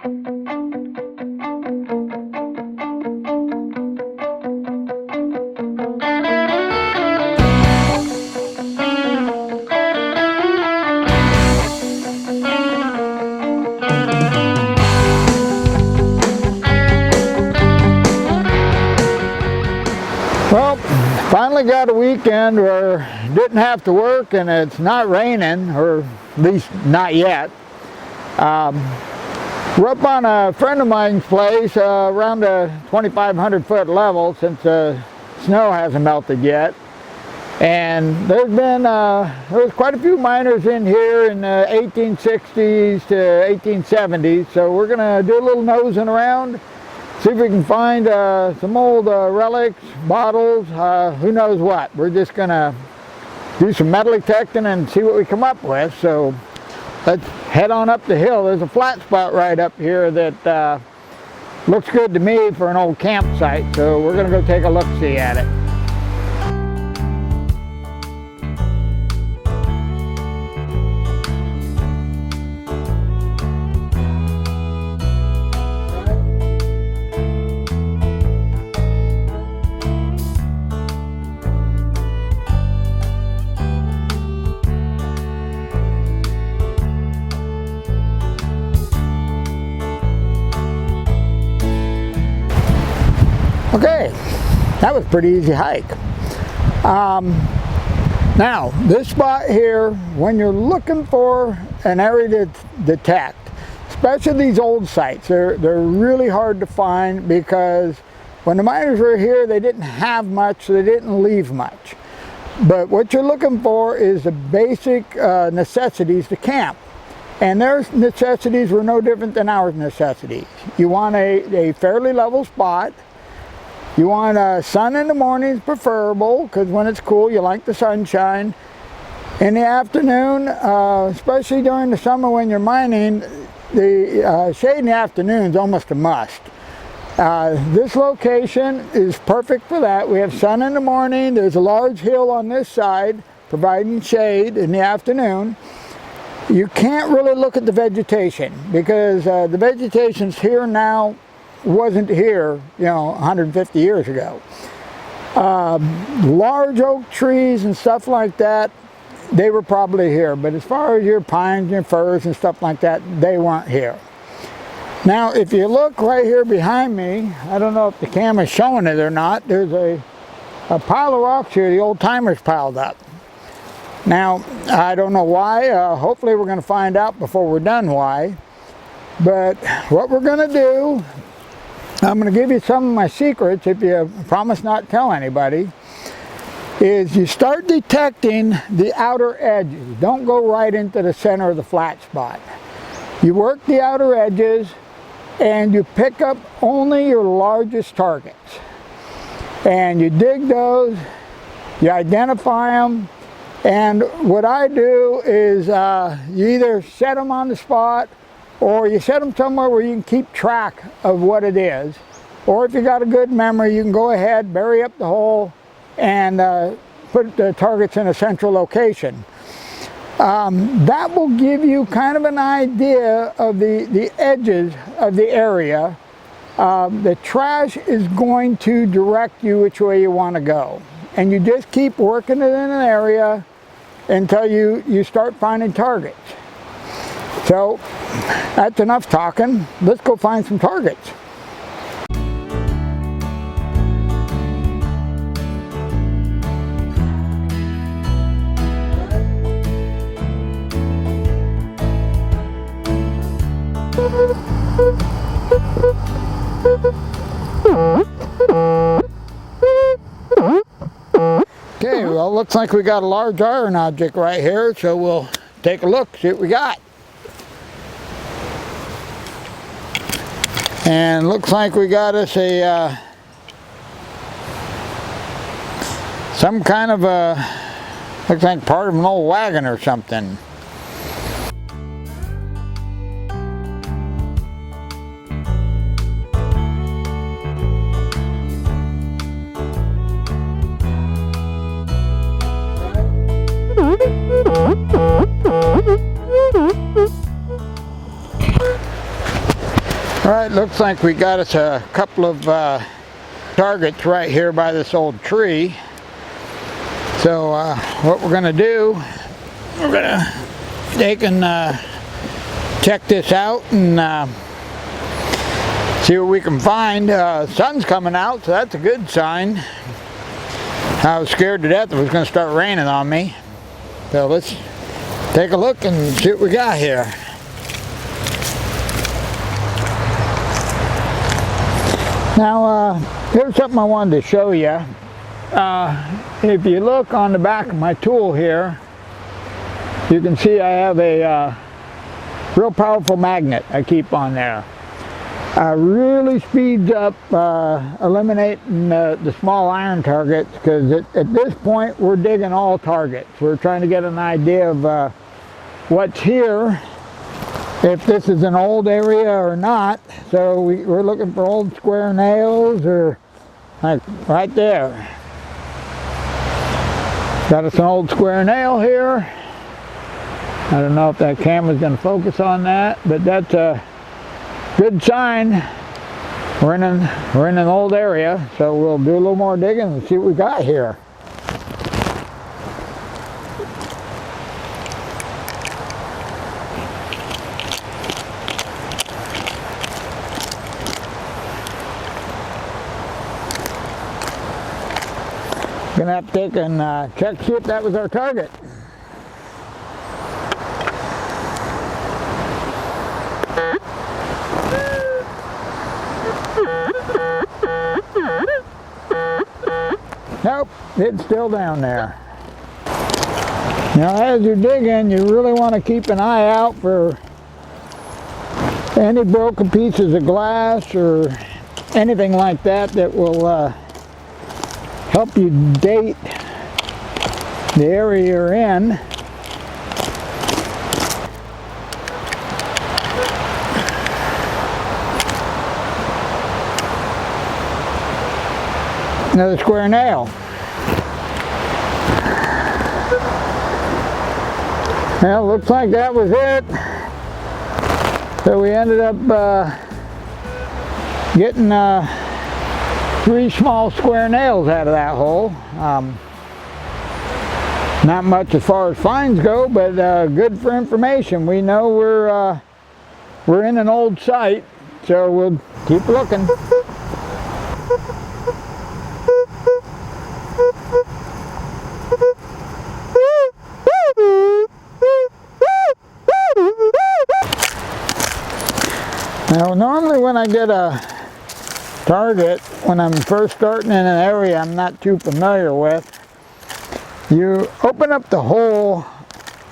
Well, finally got a weekend where didn't have to work and it's not raining, or at least not yet. We're up on a friend of mine's place around the 2,500 foot level, since the snow hasn't melted yet. And there was quite a few miners in here in the 1860s to 1870s, so we're going to do a little nosing around. See if we can find some old relics, bottles, who knows what. We're just going to do some metal detecting and see what we come up with. So let's head on up the hill. There's a flat spot right up here that looks good to me for an old campsite. So we're going to go take a look-see at it. Okay, that was a pretty easy hike. Now, this spot here, when you're looking for an area to detect, especially these old sites, they're really hard to find, because when the miners were here, they didn't have much, so they didn't leave much. But what you're looking for is the basic necessities to camp. And their necessities were no different than our necessities. You want a fairly level spot. You want sun in the mornings, preferable, because when it's cool you like the sunshine. In the afternoon, especially during the summer when you're mining, the shade in the afternoon is almost a must. This location is perfect for that. We have sun in the morning. There's a large hill on this side providing shade in the afternoon. You can't really look at the vegetation, because the vegetation's here now, wasn't here, 150 years ago. Large oak trees and stuff like that, they were probably here, but as far as your pines and your firs and stuff like that, they weren't here. Now, if you look right here behind me, I don't know if the camera's showing it or not, there's a pile of rocks here the old timers piled up. Now, I don't know why. Hopefully we're going to find out before we're done why. But what we're going to do, I'm going to give you some of my secrets, if you promise not to tell anybody, is you start detecting the outer edges. Don't go right into the center of the flat spot. You work the outer edges and you pick up only your largest targets. And you dig those, you identify them, and what I do is you either set them on the spot, or you set them somewhere where you can keep track of what it is. Or if you got a good memory, you can go ahead, bury up the hole, and put the targets in a central location. That will give you kind of an idea of the edges of the area. The trash is going to direct you which way you want to go. And you just keep working it in an area until you start finding targets. So that's enough talking. Let's go find some targets. Okay, well, looks like we got a large iron object right here, so we'll take a look, see what we got. And looks like we got us a some kind of a, looks like part of an old wagon or something. Alright, looks like we got us a couple of targets right here by this old tree. So what we're going to do, we're going to take and check this out and see what we can find. Sun's coming out, so that's a good sign. I was scared to death it was going to start raining on me. So let's take a look and see what we got here. Now here's something I wanted to show you. If you look on the back of my tool here, you can see I have a real powerful magnet I keep on there. Really speeds up eliminating the small iron targets, because at this point we're digging all targets. We're trying to get an idea of what's here, if this is an old area or not. So we're looking for old square nails, or like right there. Got us an old square nail here. I don't know if that camera's going to focus on that, but that's a good sign. We're in an old area, so we'll do a little more digging and see what we got here. Gonna have to take and check see if that was our target. Nope, it's still down there. Now as you're digging, you really want to keep an eye out for any broken pieces of glass or anything like that that will help you date the area you're in. Another square nail. Well, looks like that was it. So we ended up getting 3 small square nails out of that hole. Not much as far as finds go, but good for information. We know we're in an old site, so we'll keep looking. Now normally when I get a target, when I'm first starting in an area I'm not too familiar with, you open up the hole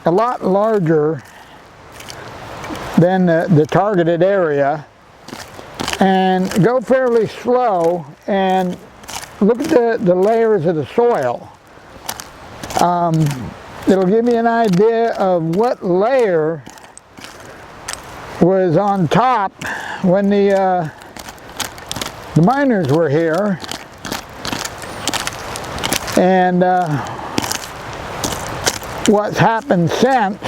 a lot larger than the targeted area and go fairly slow and look at the layers of the soil. It'll give you an idea of what layer was on top when the miners were here, and what's happened since.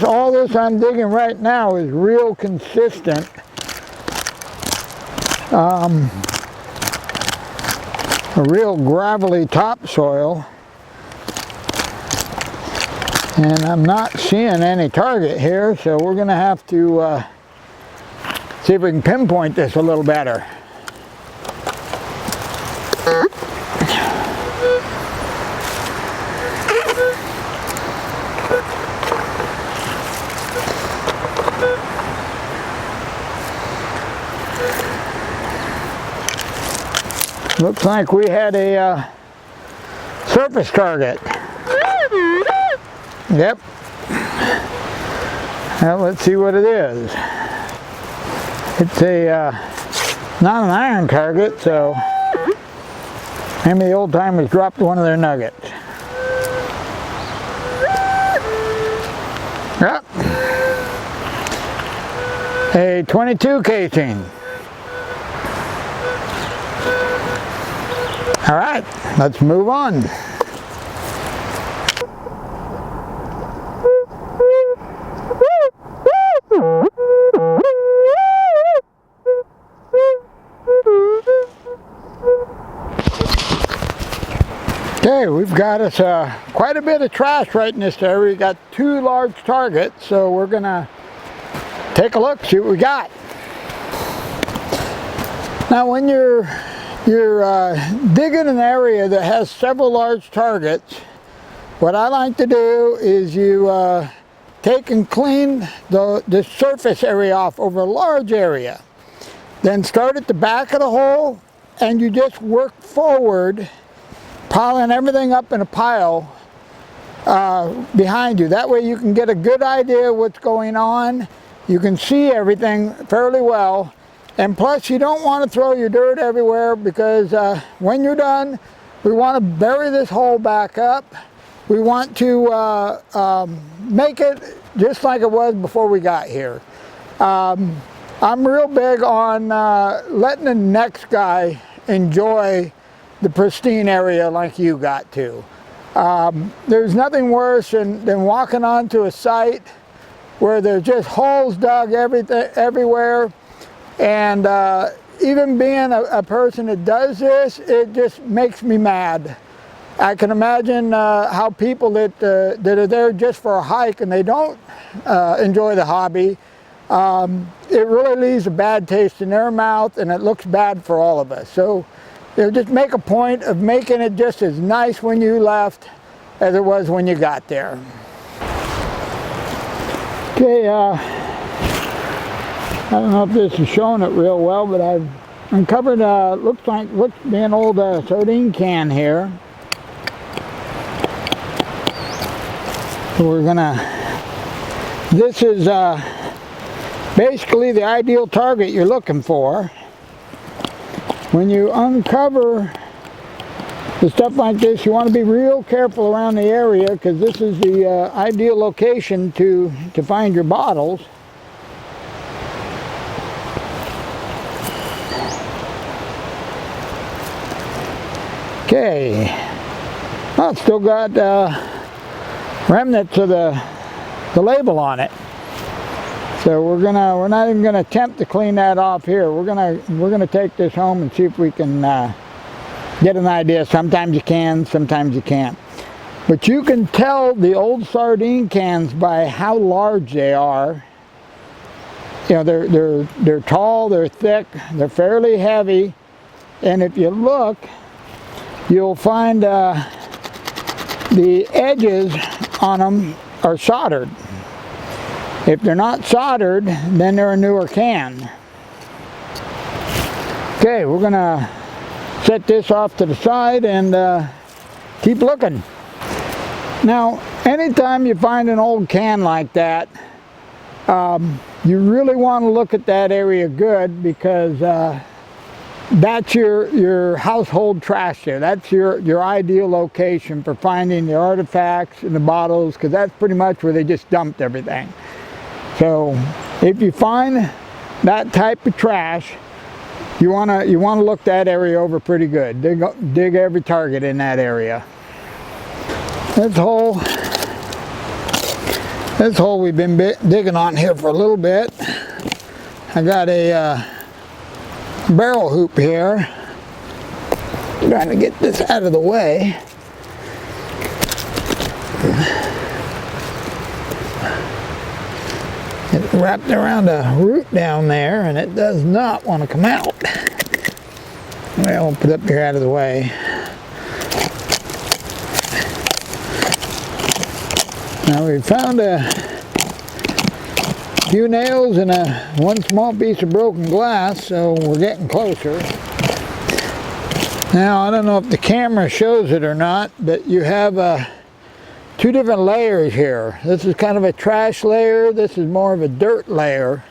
All this I'm digging right now is real consistent. A real gravelly topsoil, and I'm not seeing any target here, so we're going to have to see if we can pinpoint this a little better. Looks like we had a surface target. Yep. Well, let's see what it is. It's a not an iron target, so maybe the old timers dropped one of their nuggets. Yep. A 22 casing. All right, let's move on. Okay, we've got us quite a bit of trash right in this area. We got 2 large targets, so we're gonna take a look, see what we got. Now when you're digging an area that has several large targets, what I like to do is you take and clean the surface area off over a large area. Then start at the back of the hole and you just work forward, piling everything up in a pile behind you. That way you can get a good idea of what's going on. You can see everything fairly well. And plus you don't want to throw your dirt everywhere, because when you're done, we want to bury this hole back up. We want to make it just like it was before we got here. I'm real big on letting the next guy enjoy the pristine area like you got to. There's nothing worse than walking onto a site where there's just holes dug everywhere, and even being a person that does this, it just makes me mad. I can imagine how people that are there just for a hike and they don't enjoy the hobby, it really leaves a bad taste in their mouth, and it looks bad for all of us. So just make a point of making it just as nice when you left as it was when you got there. Okay, I don't know if this is showing it real well, but I've uncovered looks to be an old sardine can here. So we're gonna, this is basically the ideal target you're looking for. When you uncover the stuff like this, you want to be real careful around the area, because this is the ideal location to find your bottles. Okay, well, it's still got remnants of the label on it. So we're not even gonna attempt to clean that off here. We're gonna take this home and see if we can get an idea. Sometimes you can, sometimes you can't. But you can tell the old sardine cans by how large they are. You know, they're tall, they're thick, they're fairly heavy, and if you look, you'll find the edges on them are soldered. If they're not soldered, then they're a newer can. Okay, we're gonna set this off to the side and keep looking. Now, anytime you find an old can like that, you really want to look at that area good, because that's your household trash there. That's your ideal location for finding the artifacts and the bottles, because that's pretty much where they just dumped everything. So if you find that type of trash, you wanna look that area over pretty good. Dig every target in that area. This hole we've been digging on here for a little bit. I got a barrel hoop here. Trying to get this out of the way. It's wrapped around a root down there, and it does not want to come out. Well, I'll put it up here out of the way. Now we found a few nails and one small piece of broken glass, so we're getting closer. Now I don't know if the camera shows it or not, but you have 2 different layers here. This is kind of a trash layer. This is more of a dirt layer.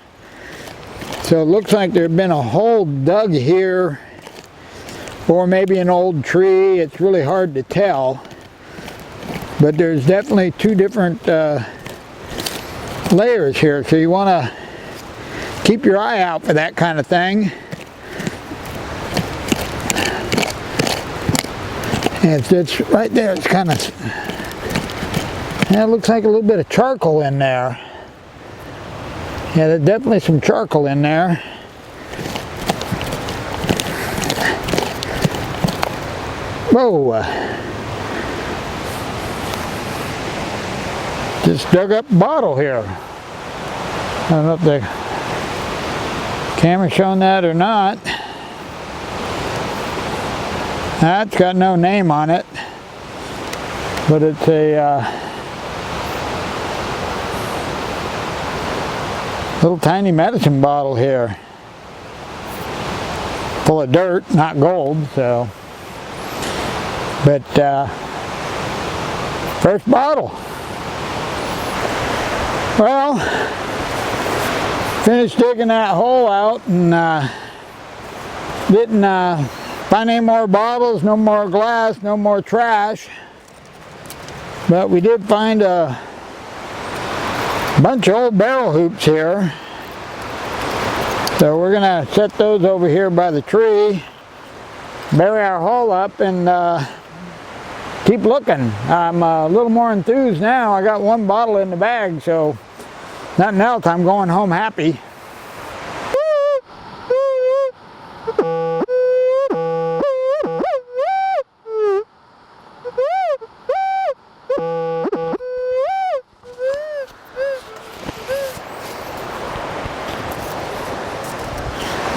So it looks like there's been a hole dug here, or maybe an old tree. It's really hard to tell. But there's definitely 2 different layers here. So you want to keep your eye out for that kind of thing. And it's right there. It's kind of, yeah, it looks like a little bit of charcoal in there. Yeah, there's definitely some charcoal in there. Whoa. just dug up a bottle here. I don't know if the camera's showing that or not. That's got no name on it, but it's a little tiny medicine bottle here, full of dirt, not gold. So, but first bottle. Well, finished digging that hole out and didn't find any more bottles, no more glass, no more trash. But we did find a bunch of old barrel hoops here. So we're gonna set those over here by the tree, bury our hole up, and keep looking. I'm a little more enthused now. I got one bottle in the bag, so nothing else. I'm going home happy.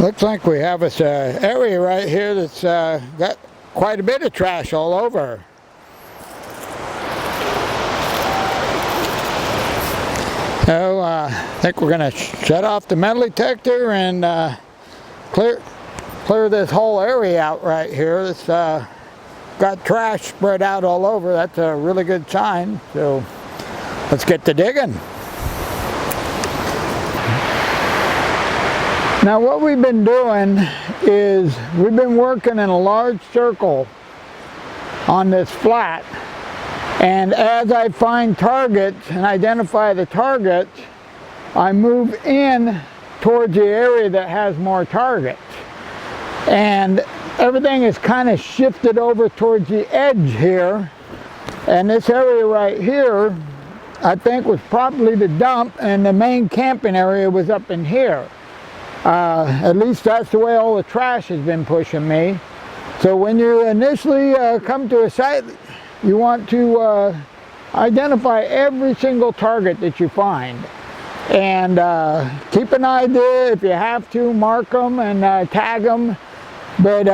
Looks like we have this area right here that's got quite a bit of trash all over. So I think we're going to shut off the metal detector and clear this whole area out right here. It's got trash spread out all over. That's a really good sign. So let's get to digging. Now what we've been doing is we've been working in a large circle on this flat, and as I find targets and identify the targets, I move in towards the area that has more targets, and everything is kind of shifted over towards the edge here, and this area right here I think was probably the dump, and the main camping area was up in here. At least that's the way all the trash has been pushing me. So when you initially come to a site, you want to identify every single target that you find. And keep an idea, if you have to, mark them and tag them. But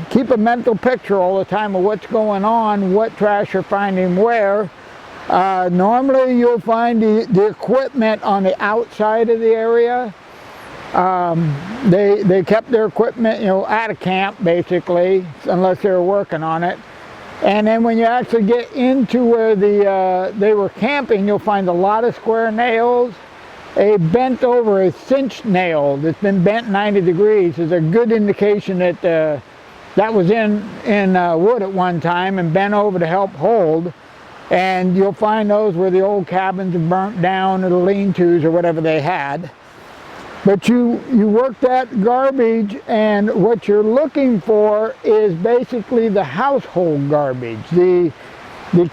keep a mental picture all the time of what's going on, what trash you're finding where. Normally you'll find the equipment on the outside of the area. They kept their equipment, at a camp basically, unless they were working on it. And then when you actually get into where they were camping, you'll find a lot of square nails. A bent over, a cinched nail that's been bent 90 degrees is a good indication that that was in wood at one time and bent over to help hold. And you'll find those where the old cabins are burnt down, or the lean-tos or whatever they had. But you work that garbage, and what you're looking for is basically the household garbage, the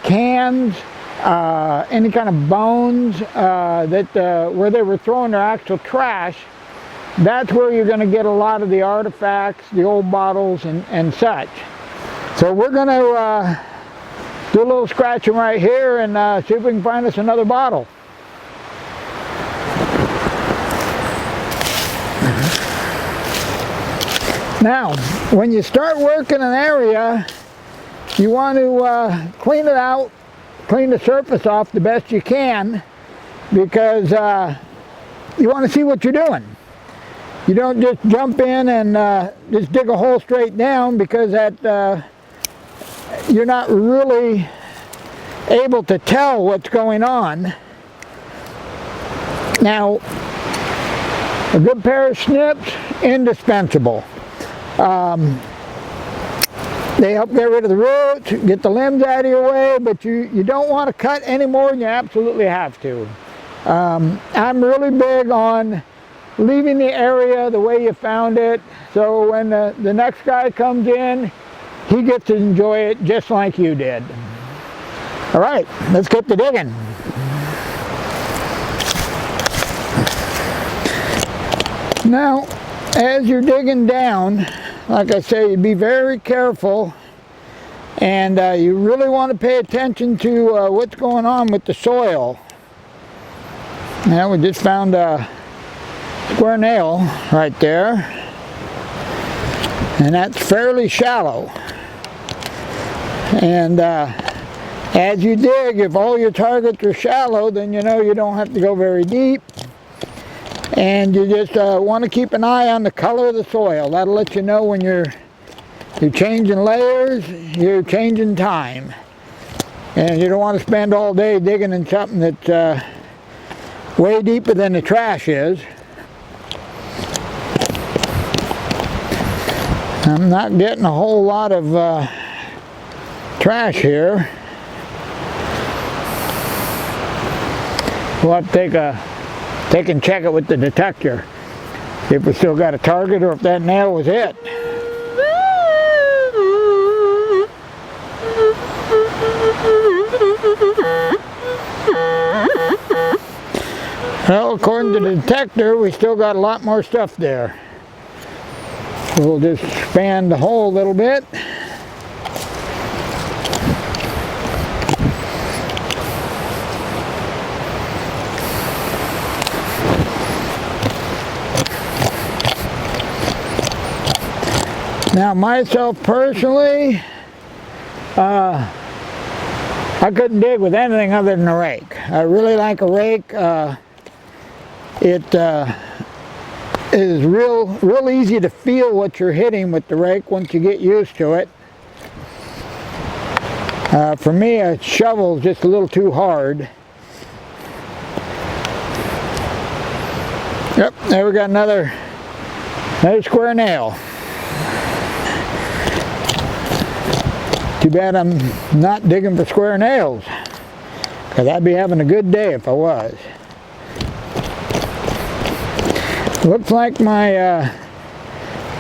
cans, any kind of bones where they were throwing their actual trash. That's where you're going to get a lot of the artifacts, the old bottles and such. So we're going to do a little scratching right here and see if we can find us another bottle. Now, when you start working an area, you want to clean it out, clean the surface off the best you can, because you want to see what you're doing. You don't just jump in and just dig a hole straight down, because that you're not really able to tell what's going on. Now, a good pair of snips, indispensable. They help get rid of the roots, get the limbs out of your way, but you don't want to cut any more than you absolutely have to. I'm really big on leaving the area the way you found it, so when the next guy comes in, he gets to enjoy it just like you did. All right, let's get to digging. Now, as you're digging down, like I say, be very careful, and you really want to pay attention to what's going on with the soil. Now we just found a square nail right there, and that's fairly shallow. And as you dig, if all your targets are shallow, then you know you don't have to go very deep. And you just want to keep an eye on the color of the soil. That'll let you know when you're changing layers, you're changing time. And you don't want to spend all day digging in something that's way deeper than the trash is. I'm not getting a whole lot of trash here. We'll have to take and check it with the detector if we still got a target or if that nail was it. Well, according to the detector, we still got a lot more stuff there. We'll just expand the hole a little bit. Now, myself personally, I couldn't dig with anything other than a rake. I really like a rake. It is real easy to feel what you're hitting with the rake once you get used to it. For me, a shovel is just a little too hard. Yep, there we got another square nail. Too bad I'm not digging for square nails, because I'd be having a good day if I was. Looks like my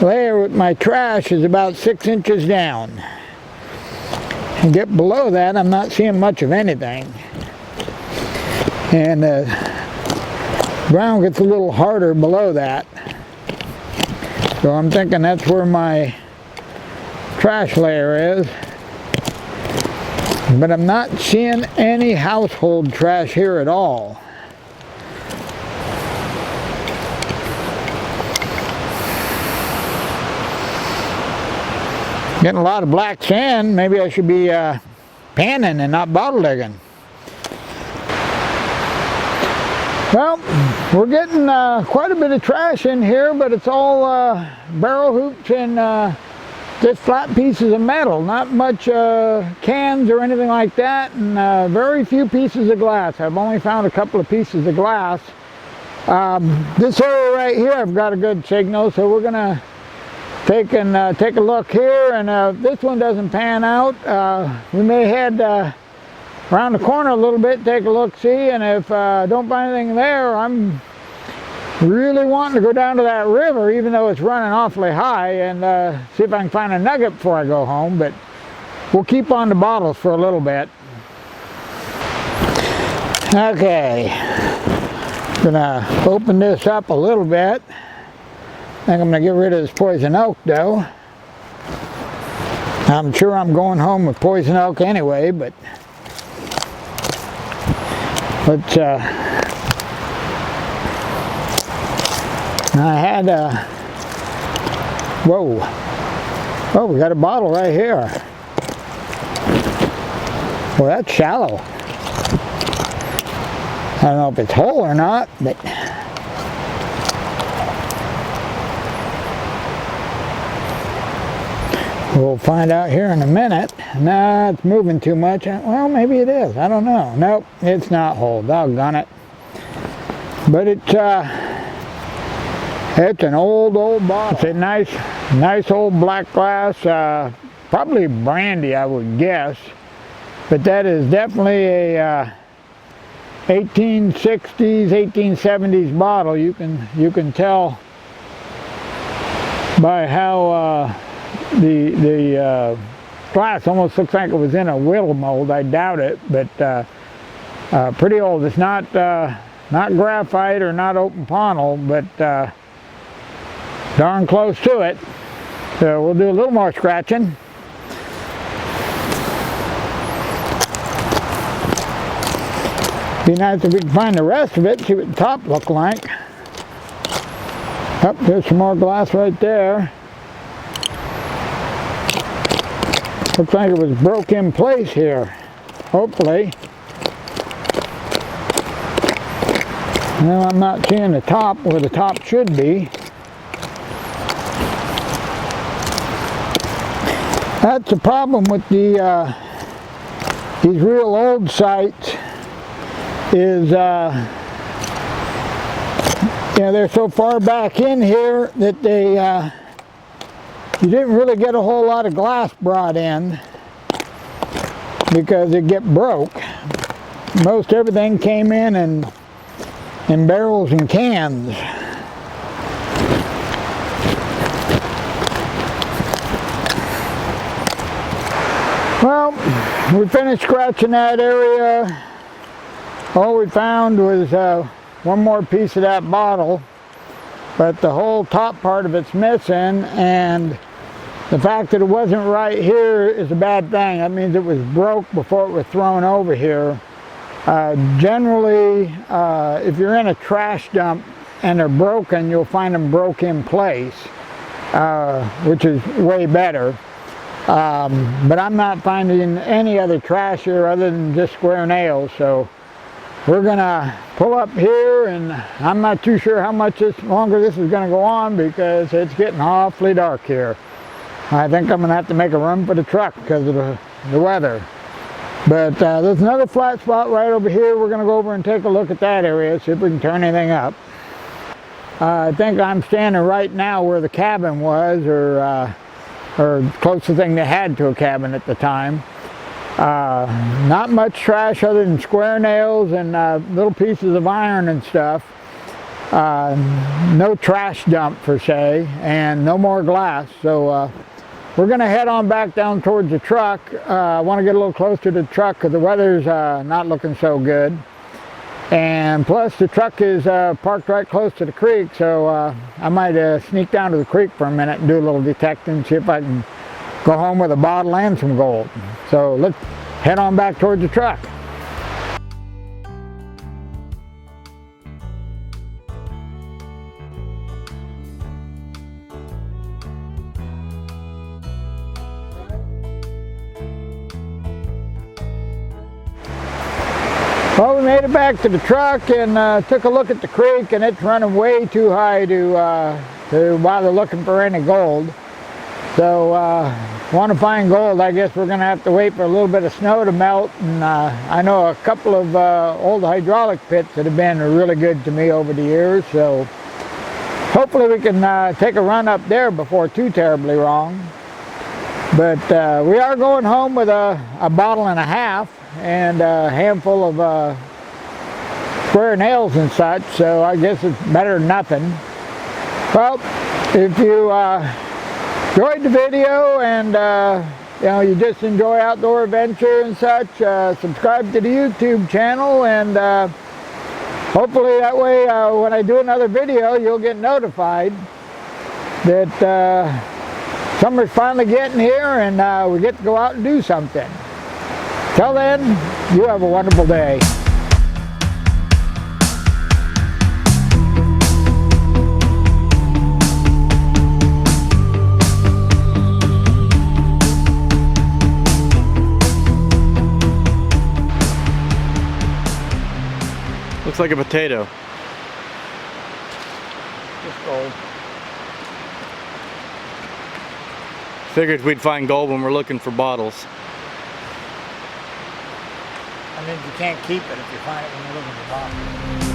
layer with my trash is about 6 inches down. And get below that, I'm not seeing much of anything. And the ground gets a little harder below that. So I'm thinking that's where my trash layer is. But I'm not seeing any household trash here at all. Getting a lot of black sand. Maybe I should be panning and not bottle digging. Well, we're getting quite a bit of trash in here, but it's all barrel hoops and just flat pieces of metal. Not much cans or anything like that, and very few pieces of glass. I've only found a couple of pieces of glass. This area right here, I've got a good signal, so we're gonna take a look here, and if this one doesn't pan out, we may head around the corner a little bit, take a look, see, and if don't find anything there, I'm really wanting to go down to that river, even though it's running awfully high, and see if I can find a nugget before I go home. But we'll keep on the bottles for a little bit. Okay, gonna open this up a little bit. I think I'm going to get rid of this poison oak, though. I'm sure I'm going home with poison oak anyway, but let's, I had whoa. Oh, we got a bottle right here. Well, that's shallow. I don't know if it's whole or not, but we'll find out here in a minute. Nah, it's moving too much. Well, maybe it is. I don't know. Nope, it's not whole. Doggone it. But it's an old bottle. It's a nice old black glass. Probably brandy, I would guess. But that is definitely a 1860s, 1870s bottle. You can tell by how the glass almost looks like it was in a whittle mold. I doubt it, but pretty old. It's not graphite or not open panel, but darn close to it. So we'll do a little more scratching. Be nice if we can find the rest of it, see what the top look like. Oh, there's some more glass right there. Looks like it was broke in place here, hopefully. Well, I'm not seeing the top where the top should be. That's the problem with these real old sites is, you know, they're so far back in here that they, you didn't really get a whole lot of glass brought in because it get broke. Most everything came in barrels and cans. Well, we finished scratching that area. All we found was one more piece of that bottle, but the whole top part of it's missing, and the fact that it wasn't right here is a bad thing. That means it was broke before it was thrown over here. Generally, if you're in a trash dump and they're broken, you'll find them broke in place, which is way better. But I'm not finding any other trash here other than just square nails, so we're gonna pull up here, and I'm not too sure how much longer this is gonna go on because it's getting awfully dark here. I think I'm gonna have to make a run for the truck because of the weather. But there's another flat spot right over here. We're gonna go over and take a look at that area, see if we can turn anything up. I think I'm standing right now where the cabin was, or closest thing they had to a cabin at the time. Not much trash other than square nails and little pieces of iron and stuff. No trash dump per se, and no more glass. So we're going to head on back down towards the truck. I want to get a little closer to the truck because the weather's not looking so good. And plus the truck is parked right close to the creek, so I might sneak down to the creek for a minute and do a little detecting, see if I can go home with a bottle and some gold. So let's head on back towards the truck. Well, we made it back to the truck and took a look at the creek, and it's running way too high to bother looking for any gold. So want to find gold, I guess we're going to have to wait for a little bit of snow to melt. And I know a couple of old hydraulic pits that have been really good to me over the years. So hopefully we can take a run up there before too terribly long. But we are going home with a bottle and a half and a handful of square nails and such, so I guess it's better than nothing. Well, if you enjoyed the video and you know, you just enjoy outdoor adventure and such, subscribe to the YouTube channel, and hopefully that way when I do another video you'll get notified that summer's finally getting here and we get to go out and do something. Till then, you have a wonderful day. Looks like a potato. Just gold. Figured we'd find gold when we're looking for bottles. I mean, you can't keep it if you find it when you're looking for bottles.